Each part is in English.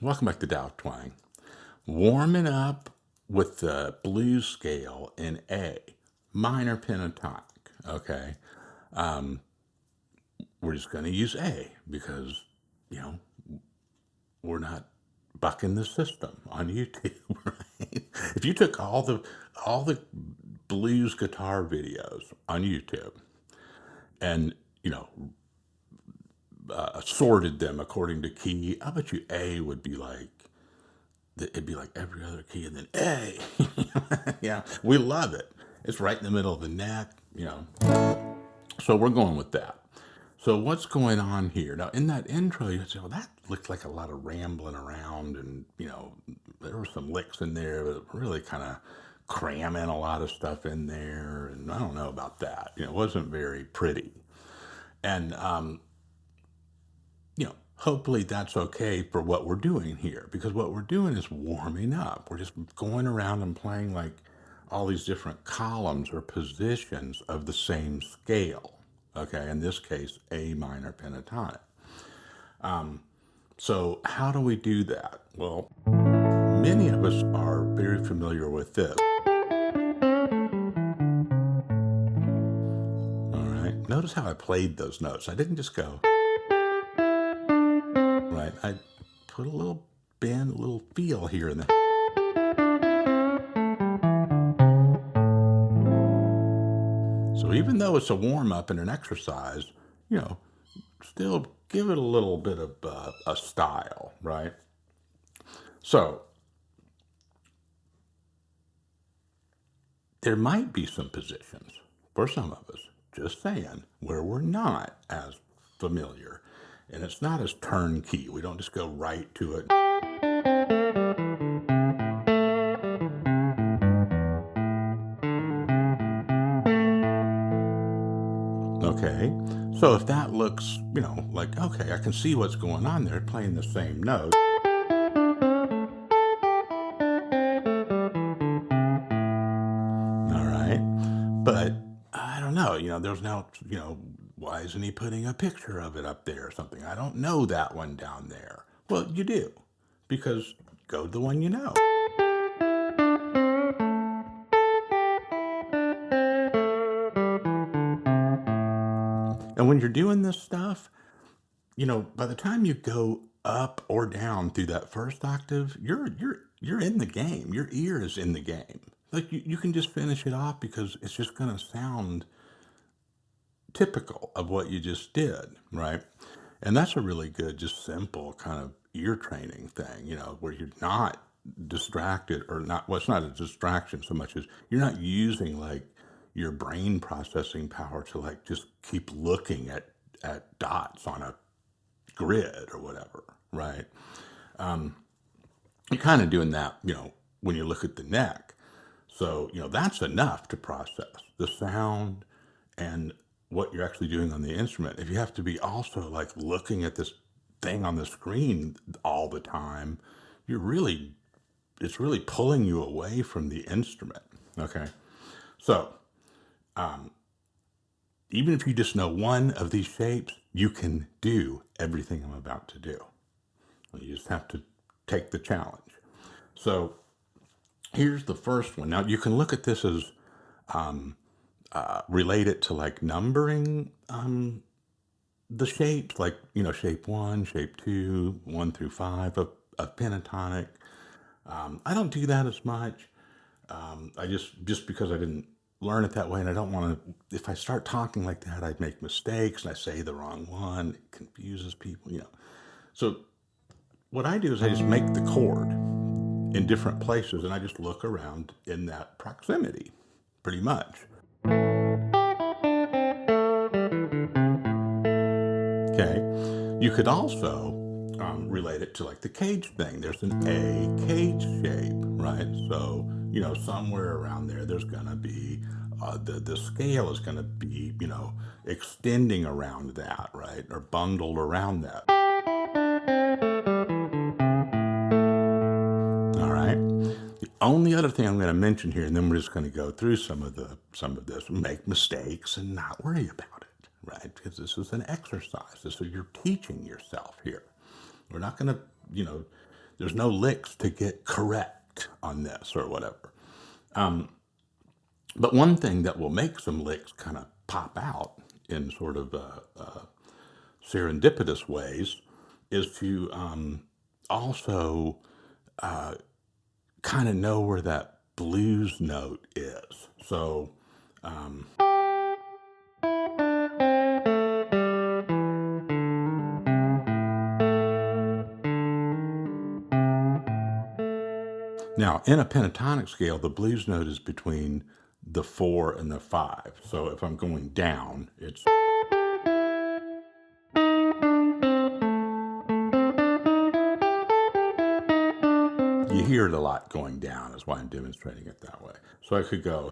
Welcome back to Tao Twang. Warming up with the blues scale in A, minor pentatonic. Okay, we're just going to use A because, you know, we're not bucking the system on YouTube, right? If you took all the blues guitar videos on YouTube and, you know, sorted them according to key, I bet you A would be like, it'd be like every other key and then A. Yeah, we love it. It's right in the middle of the neck. So we're going with that. So what's going on here? Now, in that intro, you say, well, that looked like a lot of rambling around, and, there were some licks in there that were really kind of cramming a lot of stuff in there, and I don't know about that. It wasn't very pretty. And, hopefully that's okay for what we're doing here, because what we're doing is warming up. We're just going around and playing like all these different columns or positions of the same scale. Okay, in this case, A minor pentatonic. So how do we do that? Well, many of us are very familiar with this. All right, notice how I played those notes. I didn't just go, right? I put a little bend, a little feel here and there. So even though it's a warm up and an exercise, you know, still give it a little bit of a style, right? So there might be some positions for some of us, just saying, where we're not as familiar. And it's not as turnkey. We don't just go right to it. Okay. So if that looks, like, okay, I can see what's going on there, playing the same note. All right. But I don't know, there's now, why isn't he putting a picture of it up there or something? I don't know that one down there. Well, you do, because go to the one you know. And when you're doing this stuff, by the time you go up or down through that first octave, you're in the game. Your ear is in the game. Like you can just finish it off because it's just going to sound typical of what you just did, right? And that's a really good, just simple kind of ear training thing, where you're not distracted or not. Well, it's not a distraction so much as you're not using like your brain processing power to like just keep looking at dots on a grid or whatever, right? You're kind of doing that, when you look at the neck. So, that's enough to process the sound and what you're actually doing on the instrument. If you have to be also like looking at this thing on the screen all the time, it's really pulling you away from the instrument. Okay. So, even if you just know one of these shapes, you can do everything I'm about to do. You just have to take the challenge. So here's the first one. Now you can look at this as relate it to like numbering the shapes, like shape 1, shape 2, 1 through 5 of pentatonic. I don't do that as much. I just because I didn't learn it that way, and I don't want to. If I start talking like that, I'd make mistakes and I say the wrong one. It confuses people. So what I do is I just make the chord in different places, and I just look around in that proximity, pretty much. Okay. You could also relate it to like the cage thing. There's an A cage shape, right? So, somewhere around there, there's going to be the scale is going to be, extending around that, right? Or bundled around that. All right. The only other thing I'm going to mention here, and then we're just going to go through some of this, make mistakes and not worry about it, right? Because this is an exercise. You're teaching yourself here. We're not going to, There's no licks to get correct on this or whatever. But one thing that will make some licks kind of pop out in sort of serendipitous ways is to also kind of know where that blues note is. So now in a pentatonic scale, the blues note is between the 4 and the 5. So if I'm going down, it's you hear it a lot going down, is why I'm demonstrating it that way. So I could go.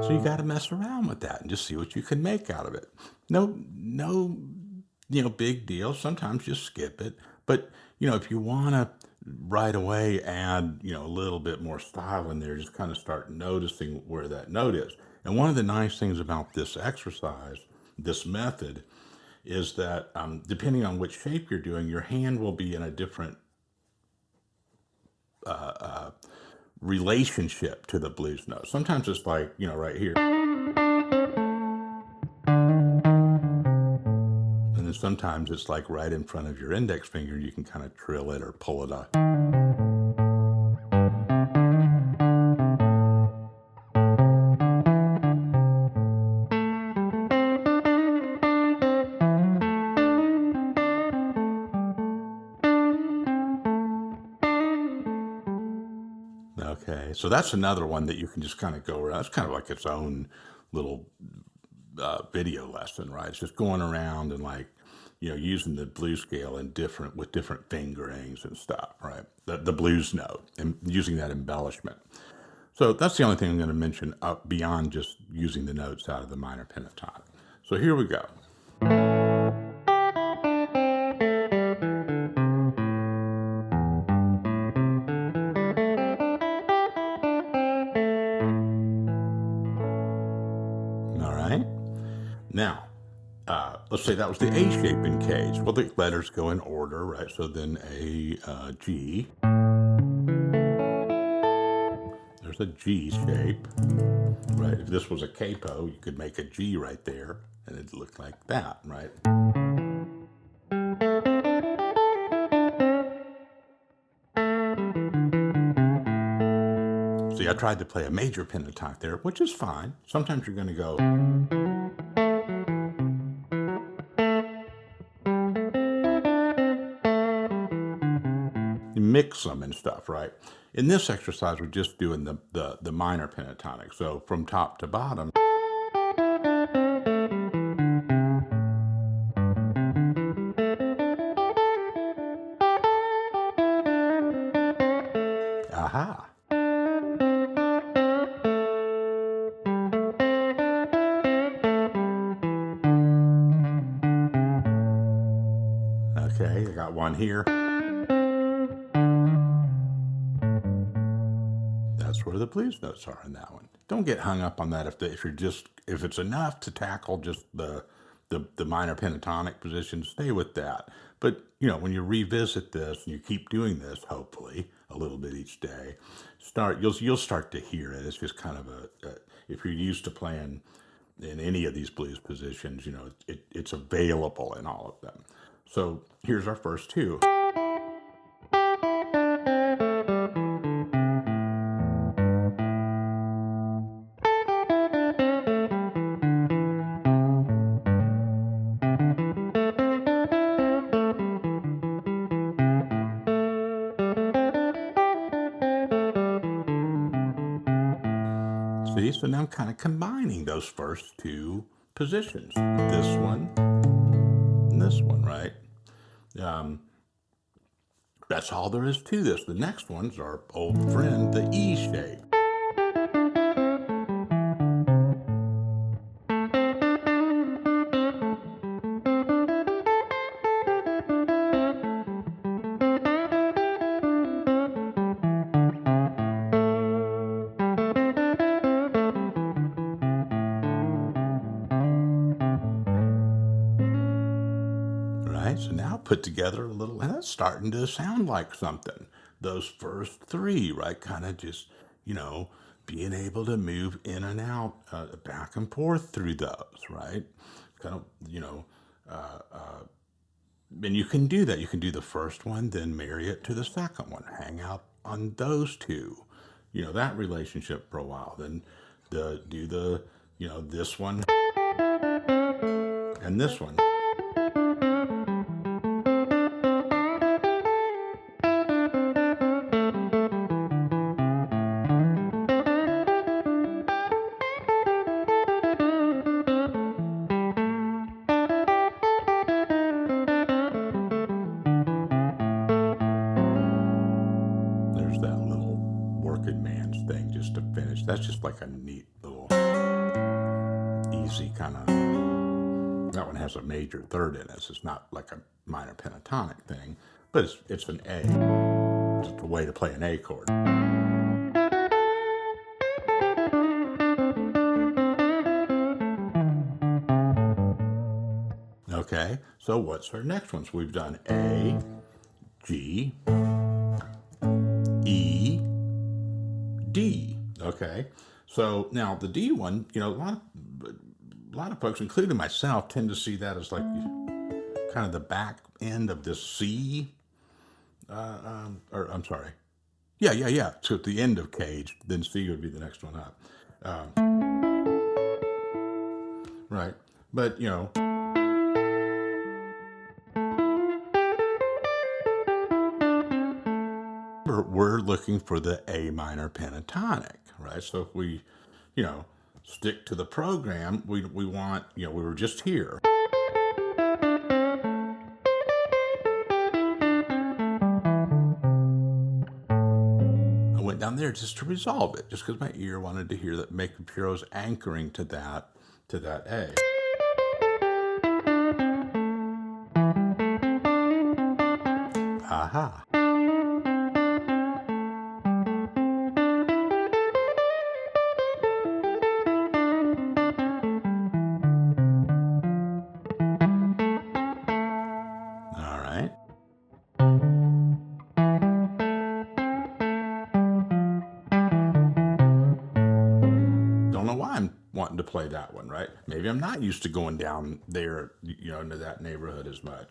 So you got to mess around with that and just see what you can make out of it. No, big deal. Sometimes just skip it. But, if you want to right away add, a little bit more style in there, just kind of start noticing where that note is. And one of the nice things about this exercise, this method, is that depending on which shape you're doing, your hand will be in a different relationship to the blues note. Sometimes it's like, right here. And then sometimes it's like right in front of your index finger. You can kind of trill it or pull it up. Okay, so that's another one that you can just kind of go around. It's kind of like its own little video lesson, right? It's just going around and like, using the blues scale in with different fingerings and stuff, right? The blues note and using that embellishment. So that's the only thing I'm going to mention up beyond just using the notes out of the minor pentatonic. So here we go. All right. Now, let's say that was the A shape in K's. Well, the letters go in order, right? So then A, G. There's a G shape, right? If this was a capo, you could make a G right there, and it'd look like that, right? See, I tried to play a major pentatonic there, which is fine. Sometimes you're going to go. You mix them and stuff, right? In this exercise, we're just doing the minor pentatonic. So from top to bottom. Aha. Okay, I got one here. That's where the blues notes are in that one. Don't get hung up on that if it's enough to tackle just the minor pentatonic position, stay with that. But when you revisit this and you keep doing this, hopefully a little bit each day, you'll start to hear it. It's just kind of if you're used to playing in any of these blues positions, it's available in all of them. So here's our first two. See, so now I'm kind of combining those first two positions. This one and this one, right? That's all there is to this. The next one's our old friend, the E shape. right? So now put together a little, and that's starting to sound like something. Those first three, right? Kind of just, you know, being able to move in and out, back and forth through those, right? Kind of, and you can do that. You can do the first one, then marry it to the second one. Hang out on those two, that relationship for a while. Then do the, this one and this one. There's that little working man's thing just to finish. That's just like a neat little easy kind of. That one has a major third in it. So it's not like a minor pentatonic thing, but it's an A. Just a way to play an A chord. Okay, so what's our next one? So we've done A, G, E, D. Okay, so now the D one, a lot of folks, including myself, tend to see that as like kind of the back end of this C. Or I'm sorry, yeah. So at the end of Cage, then C would be the next one up. Right, but we're looking for the A minor pentatonic, right? So if we, you know, stick to the program, we want, we were just here. I went down there just to resolve it, just because my ear wanted to hear that, make sure I was anchoring to that A. Aha. All right. Don't know why I'm wanting to play that one, right? Maybe I'm not used to going down there, into that neighborhood as much.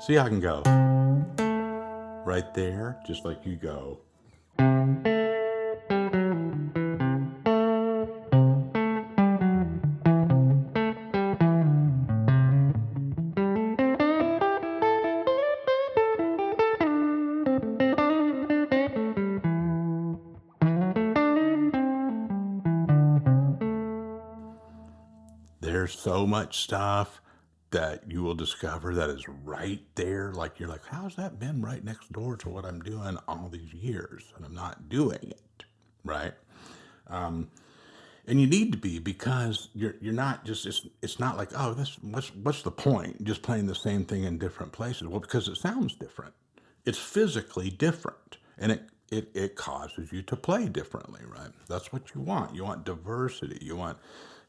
See, I can go right there, just like you go. There's so much stuff that you will discover that is right there. Like you're like, how's that been right next door to what I'm doing all these years? And I'm not doing it, right? And you need to be, because you're not just, it's not like, oh, this what's the point just playing the same thing in different places? Well, because it sounds different. It's physically different, and it causes you to play differently, right? That's what you want. You want diversity. You want,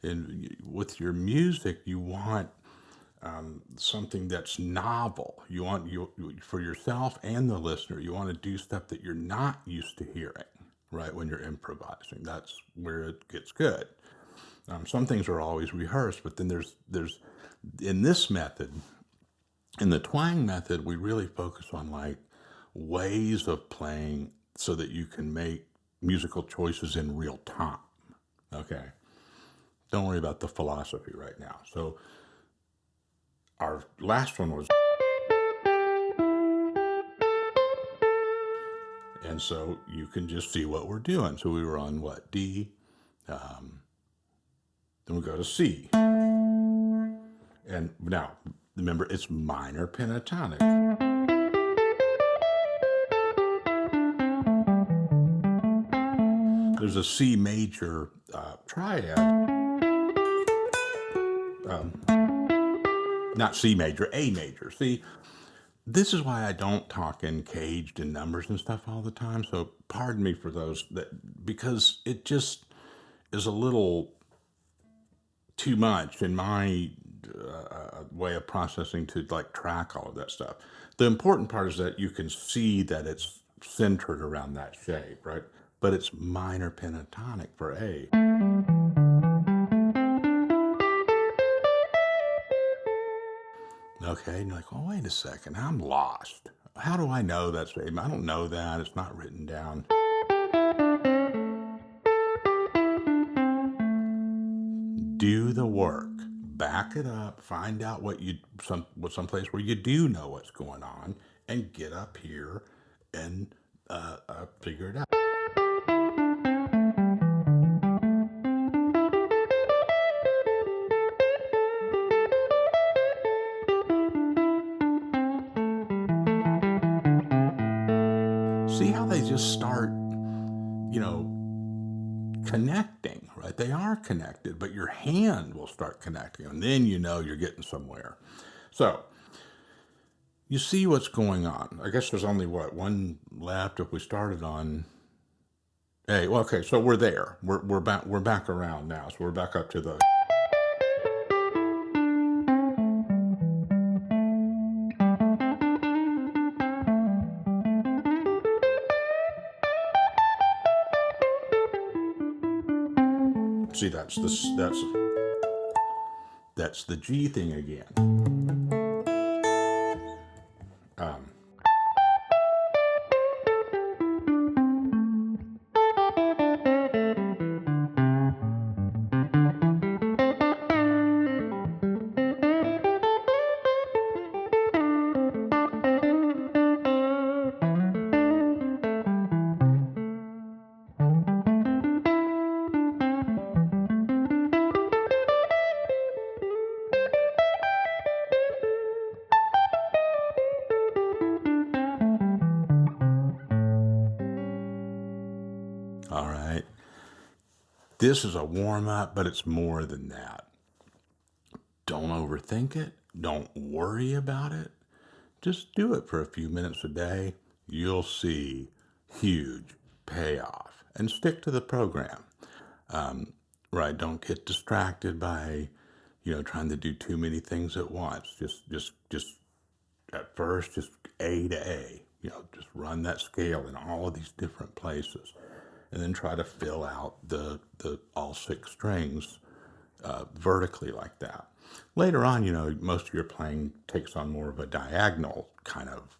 and with your music, you want something that's novel. You want, for yourself and the listener, you want to do stuff that you're not used to hearing, right? When you're improvising, that's where it gets good. Some things are always rehearsed, but then there's in this method, in the twang method, we really focus on like ways of playing so that you can make musical choices in real time. Okay. Don't worry about the philosophy right now. So our last one was, and so you can just see what we're doing. So we were on what? D. Then we go to C. And now, remember, it's minor pentatonic. There's a C major triad. Not C major, A major. See, this is why I don't talk in caged and numbers and stuff all the time. So pardon me for those that, because it just is a little too much in my way of processing to like track all of that stuff. The important part is that you can see that it's centered around that shape, right? But it's minor pentatonic for A. Okay, and you're like, oh, wait a second, I'm lost. How do I know that's A? I don't know that. It's not written down. Do the work. Back it up. Find out someplace where you do know what's going on, and get up here and figure it out. See how they just start, connecting, right? They are connected, but your hand will start connecting, and then you know you're getting somewhere. So you see what's going on. I guess there's only one left if we started on A. Well, okay, so we're there. We're back around now. So we're back up to the. See, that's the G thing again. Um, all right. This is a warm up, but it's more than that. Don't overthink it. Don't worry about it. Just do it for a few minutes a day. You'll see huge payoff, and stick to the program. Right? Don't get distracted by, trying to do too many things at once. Just at first, just A to A. Just run that scale in all of these different places, and then try to fill out the all six strings vertically like that. Later on, most of your playing takes on more of a diagonal kind of,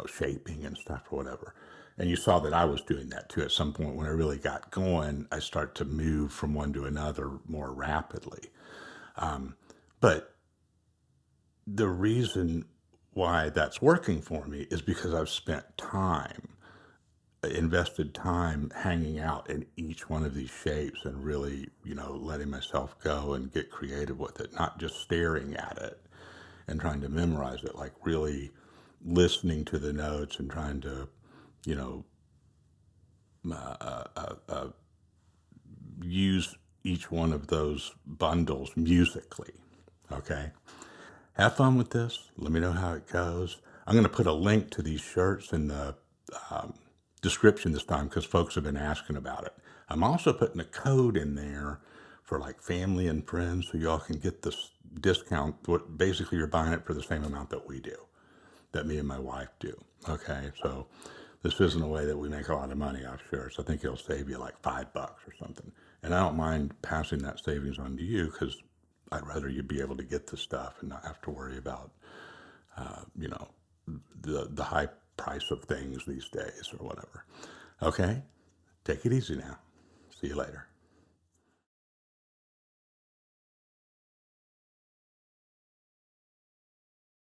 shaping and stuff or whatever. And you saw that I was doing that too. At some point when I really got going, I start to move from one to another more rapidly. But the reason why that's working for me is because I've spent time, invested time hanging out in each one of these shapes and really, letting myself go and get creative with it, not just staring at it and trying to memorize it, like really listening to the notes and trying to, you know, use each one of those bundles musically. Okay? Have fun with this. Let me know how it goes. I'm going to put a link to these shirts in the description this time because folks have been asking about it. I'm also putting a code in there for like family and friends so y'all can get this discount. What basically you're buying it for the same amount that we do, that me and my wife do. Okay, so this isn't a way that we make a lot of money off shirts. I think it'll save you like $5 or something. And I don't mind passing that savings on to you because I'd rather you be able to get the stuff and not have to worry about, you know, the high price of things these days or whatever. Okay, take it easy now. See you later.